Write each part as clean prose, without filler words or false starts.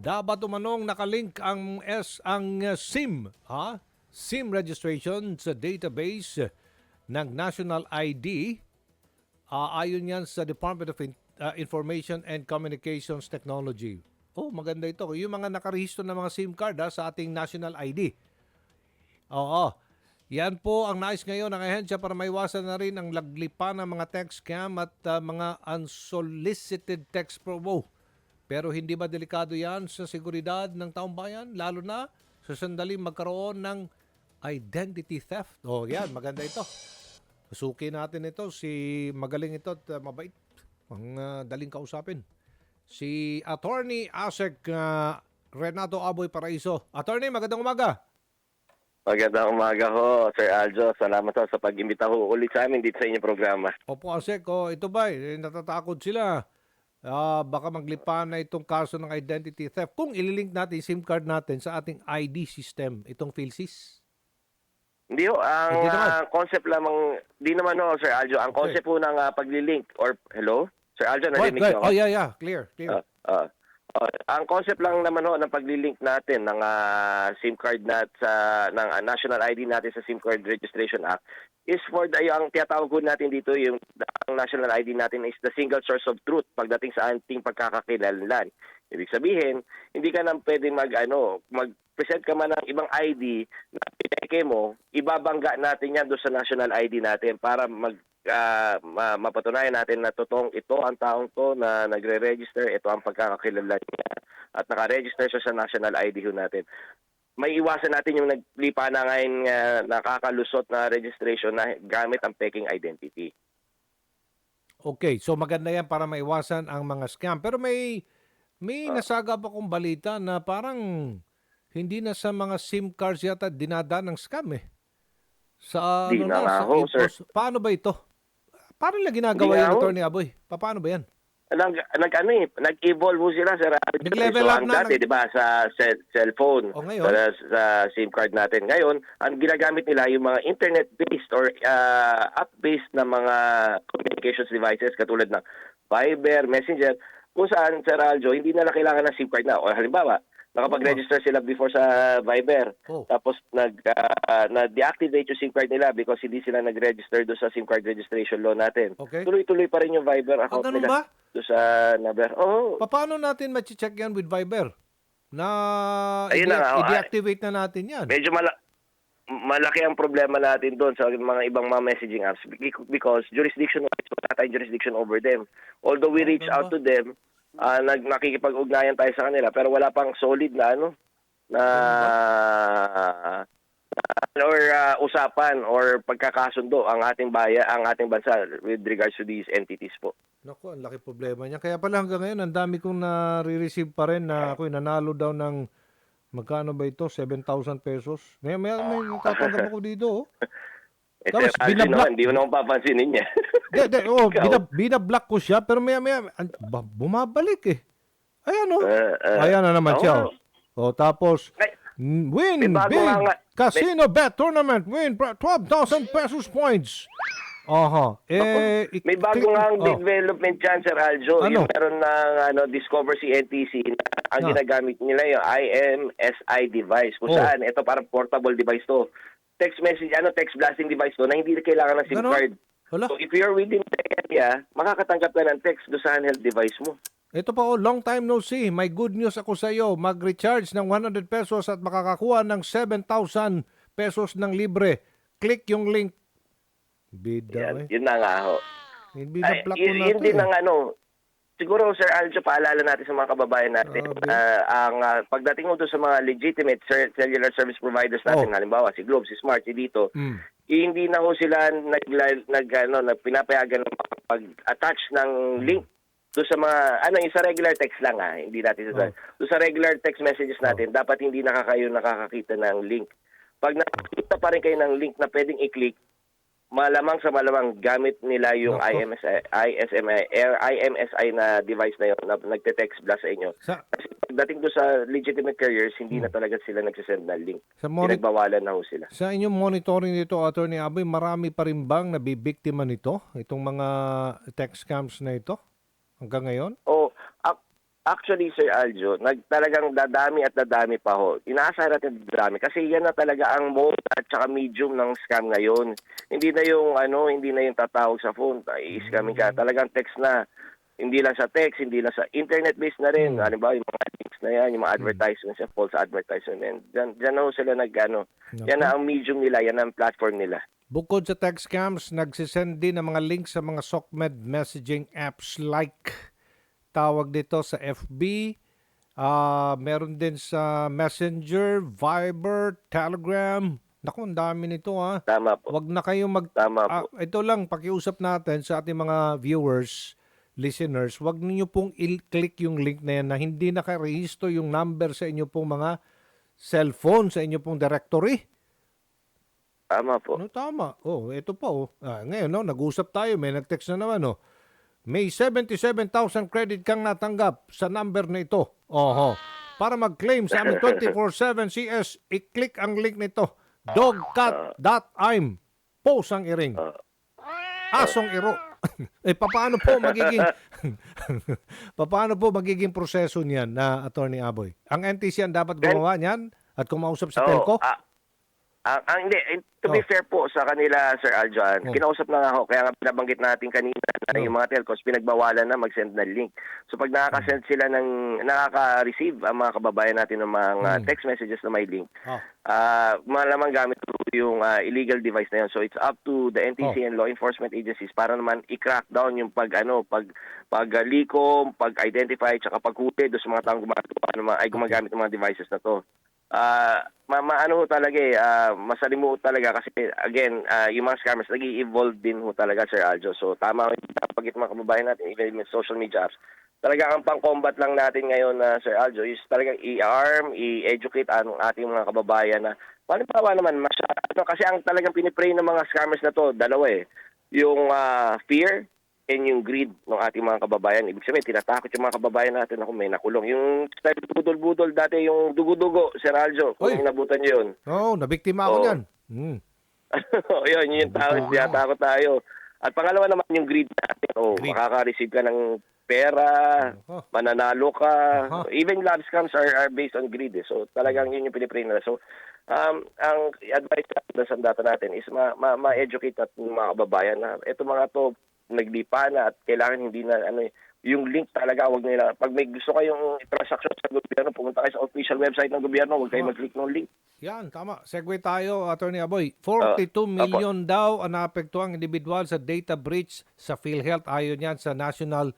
Dapat umanong nakalink ang SIM, SIM registration sa database ng National ID. Ayon yan sa Department of Information and Communications Technology. Oh, maganda ito. Yung mga nakarehistro ng mga SIM card sa ating National ID. Oo. Yan po ang nais ngayon ng ahensya para maiwasan na rin ang laglipan ng mga text scam at mga unsolicited text promo. Pero hindi ba delikado yan sa seguridad ng taong bayan? Lalo na sa sandaling magkaroon ng identity theft. Oh, yan. Maganda ito. Suki natin ito. Si magaling ito at mabait. Ang daling kausapin. Si Attorney Asek Renato Aboy Paraiso. Attorney, magandang umaga. Magandang umaga ho, Sir Aljo. Salamat ho sa pag-imbita ho ulit sa amin dito sa inyong programa. Opo, Asek. Ito ba? Natatakot sila. Baka maglipan na itong kaso ng identity theft. Kung ililink natin SIM card natin sa ating ID system, itong PhilSys. Hindi ho, ang Hindi naman. concept lamang, di naman ho, Sir Aljo. Ang concept ho ng paglilink, or hello? Sir Aljo, narinig Right. niyo ako? Oh, yeah. Clear. Ang concept lang naman ho ng paglilink natin ng SIM card ng National ID natin sa SIM Card Registration Act is for ang tinatawag ko natin dito, yung ang National ID natin is the single source of truth pagdating sa ating pagkakakilanlan. Ibig sabihin, hindi ka nang pwedeng mag-present ka man ng ibang ID na pineke mo, ibabangga natin yan doon sa National ID natin para mapatunayan natin na totoong ito ang taong to na nagre-register, ito ang pagkakakilanlan niya at naka-register siya sa National ID ho natin. May iwasan natin yung naglipa na ngayon nakakalusot na registration na gamit ang peking identity. Okay, so maganda yan para maiwasan ang mga scam. Pero may nasagap akong balita na parang hindi na sa mga SIM cards yata dinadaan ng scam eh. Sa Di na nga sa ho, sir. paano ba ito? Paano nila ginagawa Hindi nga yan, ho. Attorney Aboy? Paano ba yan? Nag-evolve ho sila, Sir Aljo. Nag-level So, up ang na. dati, di ba, sa cellphone, O ngayon? sa SIM card natin. Ngayon, ang ginagamit nila yung mga internet-based or app-based na mga communications devices katulad ng Viber, Messenger, kung saan, Sir Aljo, hindi na kailangan ng SIM card na. O halimbawa, nakapag-register sila before sa Viber. Oh. Tapos na-deactivate yung SIM card nila because hindi sila nag-register doon sa SIM card registration law natin. Okay. Tuloy-tuloy pa rin yung Viber account ganun nila. ba? Doon sa number. Oo. Paano natin ma-check yan with Viber? Na Ayun na nga, i-deactivate na natin yan. Medyo malaki ang problema natin doon sa mga ibang mga messaging apps because jurisdiction-wise, wala tayong jurisdiction over them. Although we reach out to them, nakikipag-ugnayan tayo sa kanila pero wala pang solid na usapan or pagkakasundo ang ating bansa with regards to these entities po. Naku, ang laki problema niya. Kaya pala hanggang ngayon, ang dami kong nare-receive pa rin na ako'y nanalo daw ng magkano ba ito? 7,000 pesos. May natatanggap ako dito. Tapos, Aljo naman, hindi mo naman papansinin niya. Binablock ko siya, pero maya bumabalik eh. Ayan ayan na naman siya. Tapos, win may bago big nga- casino bet tournament, win 12,000 pesos points. May bago nga ang development dyan, Sir Aljo. Ano? Yung meron ng Discover CNTC na ang ginagamit nila yung IMSI device. Kung saan, ito parang portable device to. Text message, text blasting device to na hindi kailangan ng SIM Ganon? card. Hala. So if you're within the area, makakatanggap ka ng text doon sa handheld device mo. Ito pa long time no see. May good news ako sa iyo. Mag-recharge ng 100 pesos at makakakuha ng 7,000 pesos ng libre. Click yung link. Bida Yun na nga ho. Bida-block ko na Yun ito din ang siguro, Sir Aljo, paalala natin sa mga kababayan natin, pagdating mo doon sa mga legitimate cellular service providers natin, halimbawa si Globe, si Smart, si Dito, hindi na ho sila pinapayagan ng pag-attach ng link doon sa mga, yung sa regular text lang hindi natin doon sa regular text messages natin, dapat hindi nakakakita ng link. Pag nakakita pa rin kayo ng link na pwedeng i-click, malamang sa malamang gamit nila yung IMSI na device na yun na nagte-text blast sa inyo. Kasi pagdating doon sa legitimate carriers, hindi na talaga sila nagsisend ng link. Pinagbawalan na ho sila. Sa inyong monitoring nito, Attorney Aboy, marami pa rin bang nabibiktima nito? Itong mga text scams na ito? Hanggang ngayon? Actually, Sir Aljo, talagang dadami at dadami pa ho. Inaasahan natin dadami kasi yan na talaga ang mode at saka medium ng scam ngayon. Hindi na yung hindi na yung tatawag sa phone, i-scamming ka. Talagang text na. Hindi lang sa text, hindi lang sa internet-based na rin. Ano ba, yung mga links na yan, yung mga advertisements, yung false advertisement. Diyan na ho sila yan na ang medium nila, yan na ang platform nila. Bukod sa text scams, nagsisend din ng mga links sa mga SOCMED messaging apps like tawag dito sa FB, meron din sa Messenger, Viber, Telegram. Naku, ang dami nito ha. Tama po. Wag na kayong Tama po. ito lang, pakiusap natin sa ating mga viewers, listeners, wag niyo pong i-click yung link na yan na hindi nakarehistro yung number sa inyo pong mga cellphone, sa inyo pong directory. Tama po. Tama. Ito pa ngayon, nag-usap tayo, may nag-text na naman, May 77,000 credit kang natanggap sa number na ito. Para mag-claim sa aming 24/7 CS, i-click ang link nito. Dogcat.im. Posang iring. Asong iro. Paano po magiging paano po magiging proseso niyan na Attorney Aboy? Ang NTC ang dapat gumawa niyan at kumausap sa telco? Hindi, to be fair po sa kanila, Sir Aljon, kinausap na nga ako, kaya nga pinabanggit natin kanina na yung mga telcos, pinagbawalan na mag-send ng link. So pag nakaka-receive ang mga kababayan natin ng mga text messages na may link, malamang gamit yung illegal device na yun. So it's up to the NTC and law enforcement agencies para naman i-crack down yung pag-likom, pag-identify, tsaka pag-huli doon sa mga taong gumagamit ng mga devices na to. Masalimuot talaga kasi again, yung mga scammers nag-i-evolve din ho talaga, Sir Aljo. So tama yung pagkit mga kababayan natin, even with social media apps. Talaga ang pang-combat lang natin ngayon, Sir Aljo, is talagang i-arm, i-educate ang ating mga kababayan na panibawa naman kasi ang talagang pinipray ng mga scammers na to, dalawa yung fear and yung greed ng ating mga kababayan. Ibig sabihin, tinatakot yung mga kababayan natin na kung may nakulong. Yung style budol-budol dati, yung dugo-dugo, Sir Aljo, kung inabutan nyo yun. Nabiktima ako yan. Yun, yung tinatakot tayo. At pangalawa naman yung greed natin. Makaka-receive ka ng pera, mananalo ka. Even love scams are based on greed. So talagang yun yung pinipray nila. So ang advice natin sa data natin is ma-educate natin mga kababayan na ito mga to naglipa na at kailangan hindi na yung link talaga, wag nila. Pag may gusto kayong transaction sa gobyerno, pumunta kayo sa official website ng gobyerno, wag kayo mag-click ng link. Yan, tama. Segue tayo, Attorney Aboy. 42 million daw ang naapektuang individual sa data breach sa PhilHealth ayon yan sa National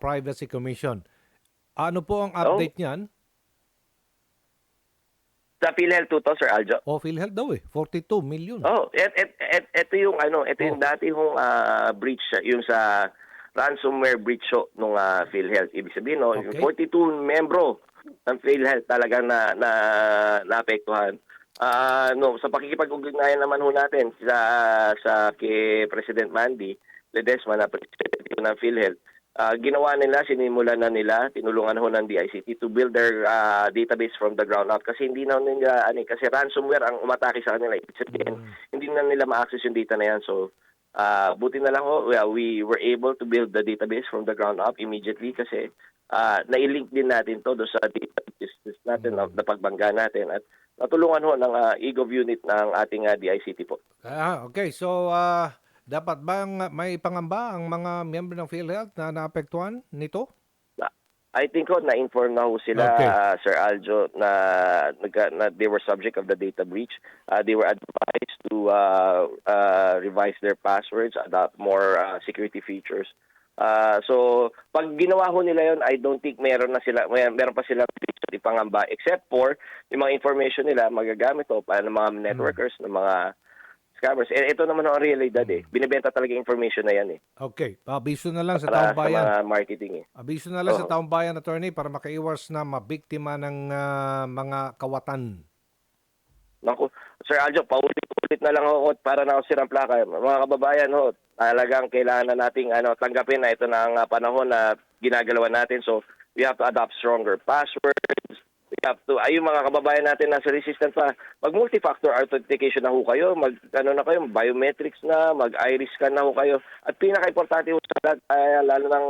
Privacy Commission. Ano po ang update niyan? Sa PhilHealth to, Sir Aljo. PhilHealth daw 42 million. Ito yung yung dati hong breach, yung sa ransomware breach nung PhilHealth. Ibig sabihin, yung 42 membro ng PhilHealth talagang naapektuhan. Sa pakikipag-ugnayan naman ho natin sa kay President Mandy Ledesma na president ng PhilHealth, ginawa nila, sinimulan na nila, tinulungan ho ng DICT to build their database from the ground up kasi hindi na nila, kasi ransomware ang umatake sa kanila. Hindi na nila ma-access yung data na yan. So, buti na lang we were able to build the database from the ground up immediately kasi na-link din natin to sa database natin na pagbangga natin at natulungan ho ng EGOV unit ng ating DICT po. Okay, so dapat bang may pangamba ang mga miyembro ng PhilHealth na naapektuhan nito? I think na-inform na ho sila, Sir Aljo, na they were subject of the data breach. They were advised to revise their passwords, adopt more security features. So, pag ginawa ho nila yon, I don't think meron pa silang ipangamba except for yung mga information nila magagamit para ng mga networkers, ng mga scammers. Ito naman ang realidad Binibenta talaga information na yan Okay. Abiso na lang sa taong bayan. Sa mga marketing Abiso na lang sa taong bayan, Attorney, para makaiwas na mabiktima ng mga kawatan. Naku, Sir Aljo, paulit-ulit na lang ako para na sirang plaka. Mga kababayan talagang kailangan na nating tanggapin na ito na ang panahon na ginagalawan natin. So, we have to adopt stronger passwords. We have to, yung mga kababayan natin nasa resistant pa, mag-multi-factor authentication na ho kayo, biometrics na, mag-iris scan na ho kayo. At pinaka-importante ho sa lahat, lalo ng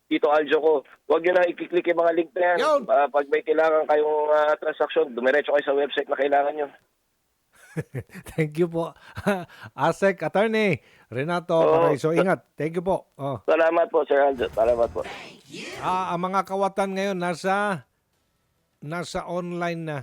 Tito Aljo ko. Huwag nyo na i-click yung mga link na yan. Yun. Pag may kailangan kayong transaction, dumiretso kayo sa website na kailangan nyo. Thank you po. ASEC Attorney Renato Paraiso. Ingat. Thank you po. Oh. Salamat po, Sir Aljo. Salamat po. Ang mga kawatan ngayon nasa online na.